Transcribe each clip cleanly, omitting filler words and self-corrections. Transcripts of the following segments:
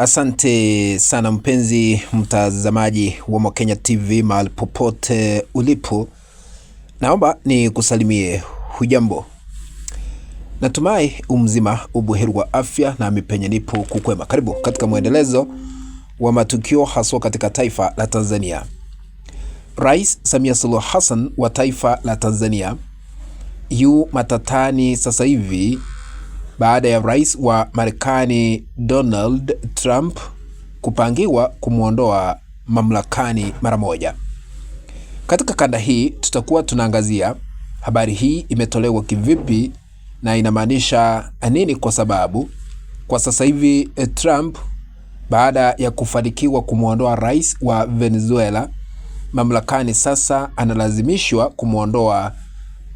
Asante sana mpenzi mtazamaji wa Mwakenya TV mahali popote ulipo. Naomba ni kusalimie hujambo. Natumai umzima ubuheri wa afya na mipenye nipo kukwema. Karibu katika mwendelezo wa matukio haswa katika taifa la Tanzania. Rais Samia Suluhu Hassan wa taifa la Tanzania yu matatani sasa hivi baada ya rais wa Marekani Donald Trump kupangiwa kumuondoa mamlakani mara moja. Katika kanda hii tutakuwa tunaangazia habari hii imetolewa kivipi na inamaanisha nini, kwa sababu kwa sasa hivi Trump baada ya kufanikiwa kumuondoa rais wa Venezuela mamlakani, sasa analazimishwa kumuondoa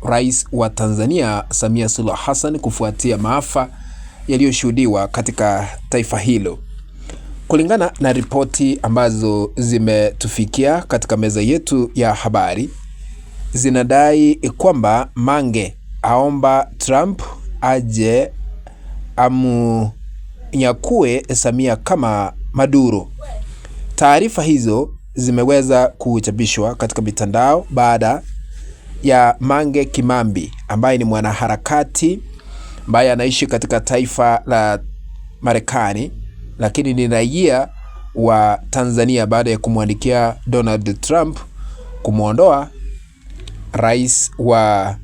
rais wa Tanzania Samia Suluhu Hassan kufuatia maafa yaliyoshuhudiwa katika taifa hilo. Kulingana na ripoti ambazo zimetufikia katika meza yetu ya habari, zinadai kwamba Mange aomba Trump aje amunyakue Samia kama Maduro. Taarifa hizo zimeweza kuchapishwa katika mitandao baada ya Mange Kimambi ambaye ni mwanaharakati ambaye anaishi katika taifa la Marekani lakini ni raia wa Tanzania, baada ya kumwandikia Donald Trump kumuondoa rais wa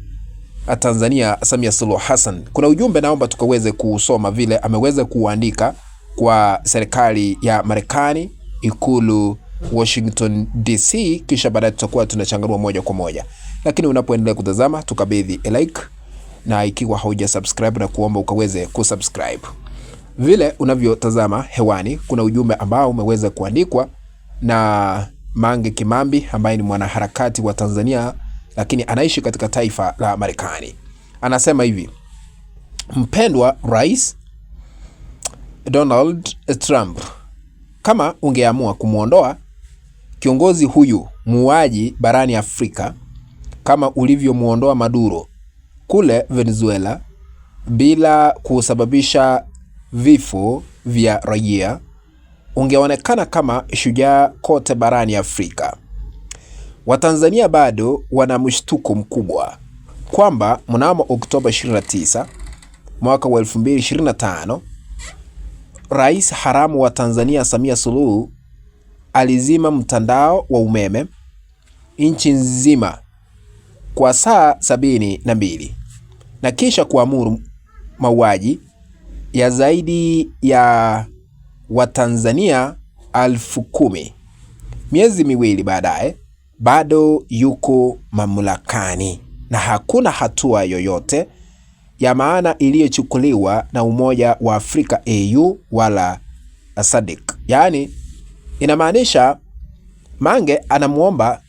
Tanzania Samia Suluhu Hassan. Kuna ujumbe naomba tukaweze kusoma vile ameweza kuandika kwa serikali ya Marekani, ikulu Washington DC, kisha baadaye tutakuwa tunachanganua moja kwa moja. Lakini unapoendelea kutazama tukabidhi a like, na ikiwa hauja subscribe na kuomba ukaweze kusubscribe. Vile unavyotazama hewani kuna ujumbe ambao umeweza kuandikwa na Mange Kimambi ambaye ni mwanaharakati wa Tanzania lakini anaishi katika taifa la Marekani. Anasema hivi: mpendwa Rais Donald Trump, kama ungeamua kumuondoa kiongozi huyu muuaji barani Afrika kama ulivyomuondoa Maduro kule Venezuela bila kusababisha vifo vya raia, ungeonekana kama shujaa kote barani Afrika. Watanzania bado wana mshtuko mkubwa kwamba mnamo Oktoba 29 mwaka wa 2025 rais haramu wa Tanzania Samia Suluhu alizima mtandao wa umeme nchi nzima kwa saa 72 na kisha kuamuru mauaji ya zaidi ya Watanzania 10,000. Miezi miwili baadaye bado yuko mamlakani na hakuna hatua yoyote ya maana iliyochukuliwa na Umoja wa Afrika AU wala SADC. Yaani inamaanisha Mange anamuomba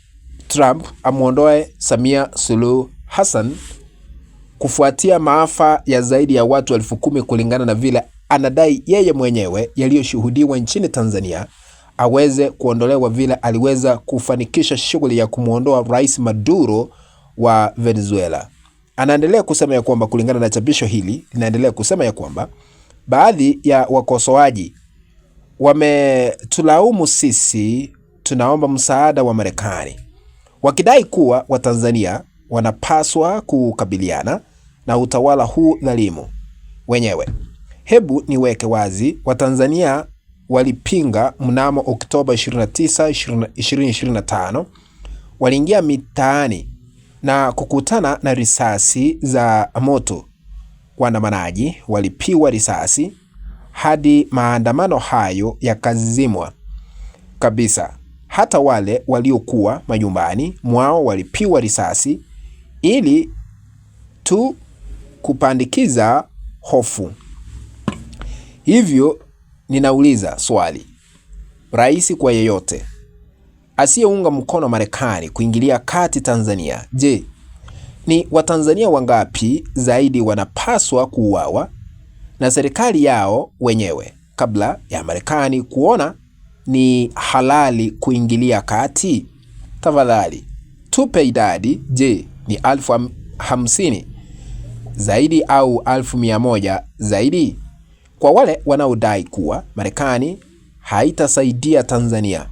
Trump amuondoe Samia Suluhu Hassan kufuatia maafa ya zaidi ya watu 10,000 kulingana na vile anadai yeye mwenyewe yaliyoshuhudiwa nchini Tanzania, aweze kuondolewa vile aliweza kufanikisha shughuli ya kumuondoa rais Maduro wa Venezuela. Anaendelea kusema ya kwamba kulingana na chapisho hili linaendelea kusema ya kwamba baadhi ya wakosoaji wametulaumu sisi tunaomba msaada wa Marekani, wakidai kuwa Watanzania wanapaswa kukabiliana na utawala huu dhalimu wenyewe. Hebu niweke wazi, Watanzania walipinga mnamo Oktoba 29, 2025, waliingia mitaani na kukutana na risasi za moto. Waandamanaji walipigwa risasi hadi maandamano hayo yakazimwa kabisa. Hata wale waliokuwa majumbani mwao walipigwa risasi ili tu kupandikiza hofu. Hivyo ninauliza swali, rais kwa yeyote asiyeunga mkono Marekani kuingilia kati Tanzania, je, ni Watanzania wangapi zaidi wanapaswa kuuawa na serikali yao wenyewe kabla ya Marekani kuona ni halali kuingilia kati? Tafadhali tupe idadi. Je, ni 50,000 zaidi au 100,000 zaidi? Kwa wale wanaodai kuwa Marekani haitasaidia Tanzania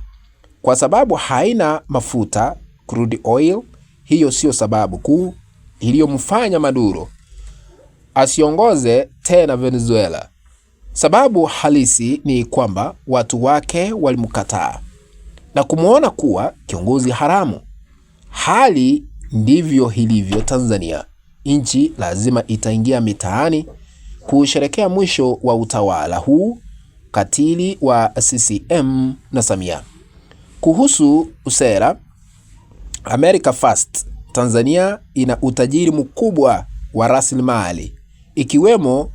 kwa sababu haina mafuta crude oil, hiyo sio sababu kuu iliyomfanya Maduro asiongoze tena Venezuela. Sababu halisi ni kwamba watu wake walimkataa na kumuona kuwa kiongozi haramu. Hali ndivyo ilivyo Tanzania. Nchi lazima itaingia mitaani kusherekea mwisho wa utawala huu katili wa CCM na Samia. Kuhusu sera America First, Tanzania ina utajiri mkubwa wa rasilimali ikiwemo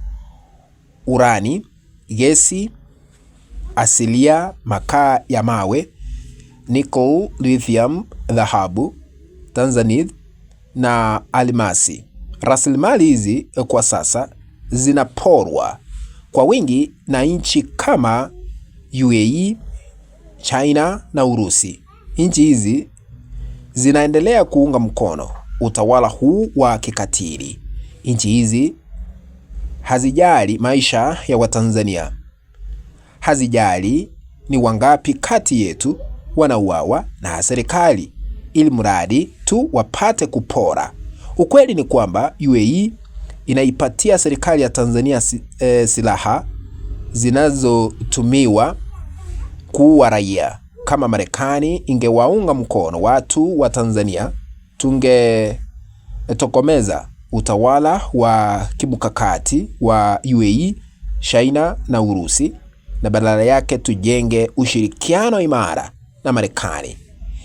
urani, gesi asilia, makaa ya mawe, nickel, lithium, dhahabu, tanzanite na almasi. Rasilimali hizi kwa sasa zinaporwa kwa wingi na nchi kama UAE, China na Urusi. Nchi hizi zinaendelea kuunga mkono utawala huu wa kikatili. Nchi hizi hazijali maisha ya Watanzania. Hazijali ni wangapi kati yetu wanauawa na serikali, ili mradi tu wapate kupora. Ukweli ni kwamba UAE inaipatia serikali ya Tanzania silaha zinazotumiwa kuua raia. Kama Marekani ingewaunga mkono watu wa Tanzania, tungetokomeza utawala wa kimkakati wa UAE, China na Urusi, na badala yake tujenge ushirikiano imara na Marekani.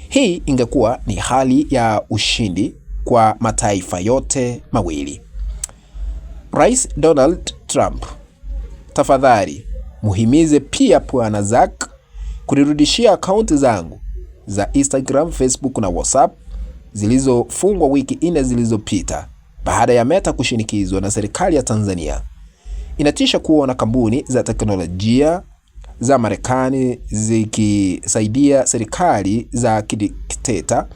Hii ingekuwa ni hali ya ushindi kwa mataifa yote mawili. Rais Donald Trump, tafadhali muhimize pia Bwana Zuck kunirudishia akaunti zangu za Instagram, Facebook na WhatsApp zilizofungwa wiki 4 zilizopita baada ya Meta kushinikizwa na serikali ya Tanzania. Inatisha kuona kampuni za teknolojia za Marekani zikisaidia serikali za kidikteta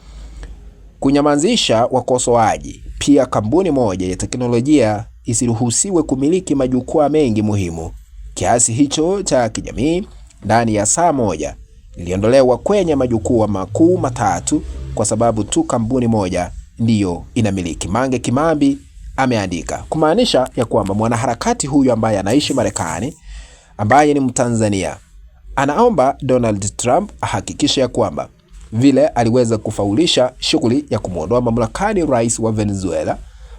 kunyamazisha wakosoaji. Pia kampuni moja ya teknolojia isiruhusiwe kumiliki majukwaa mengi muhimu. Kiasi hicho cha kijamii ndani ya saa moja iliondolewa kwenye majukwaa makuu matatu kwa sababu tu kampuni moja ndiyo inamiliki. Mange Kimambi ameandika, kumaanisha ya kwamba mwanaharakati huyu ambaye anaishi Marekani, ambaye ni Mtanzania, anaomba Donald Trump ahakikishe ya kwamba vile aliweza kufaulisha shughuli ya kumuondoa mamlakani rais wa Venezuela,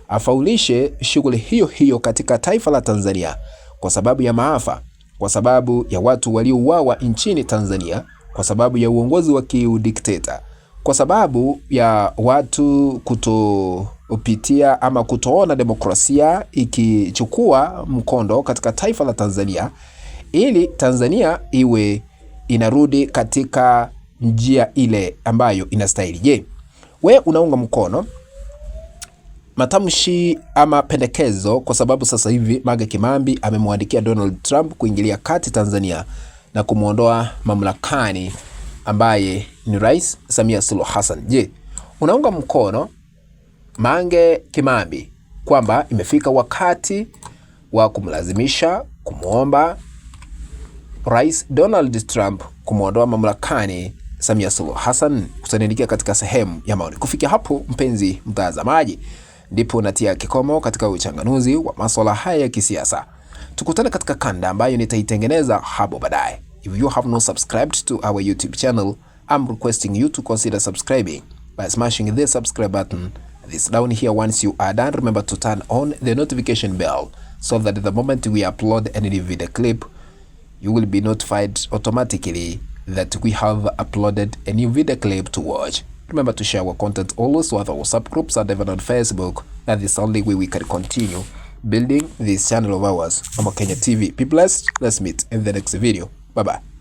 afaulishe shughuli hiyo hiyo katika taifa la Tanzania, kwa sababu ya maafa, kwa sababu ya watu waliouawa nchini Tanzania, kwa sababu ya uongozi wa kiudikteta, kwa sababu ya watu kutopitia ama kutoona demokrasia ikichukua mkondo katika taifa la Tanzania, ili Tanzania iwe inarudi katika njia ile ambayo inastahili. Je, we unaunga mkono matamshi ama pendekezo? Kwa sababu sasa hivi Mange Kimambi amemwandikia Donald Trump kuingilia kati Tanzania na kumuondoa mamlakani ambaye ni Rais Samia Suluhu Hassan. Je, unaunga mkono Mange Kimambi kwamba imefika wakati wa kumlazimisha kumuomba Rais Donald Trump kumuondoa mamlakani Samia Suluhu Hassan? Kusanidikia katika sehemu ya maoni. Kufikia hapo, mpenzi mtazamaji, ndipo natia kikomo katika uchanganuzi wa masuala haya ya kisiasa. Tukutane katika kanda ambayo nitaitengeneza hapo baadaye. If you have not subscribed to our YouTube channel, I'm requesting you to consider subscribing by smashing the subscribe button. This down here. Once you are done, remember to turn on the notification bell so that the moment we upload any video clip, you will be notified automatically that we have uploaded a new video clip to watch. Remember to share our content always with our WhatsApp groups and even on Facebook. That is the only way we can continue building this channel of ours, Omo Kenya TV. Be blessed. Let's meet in the next video. Bye bye.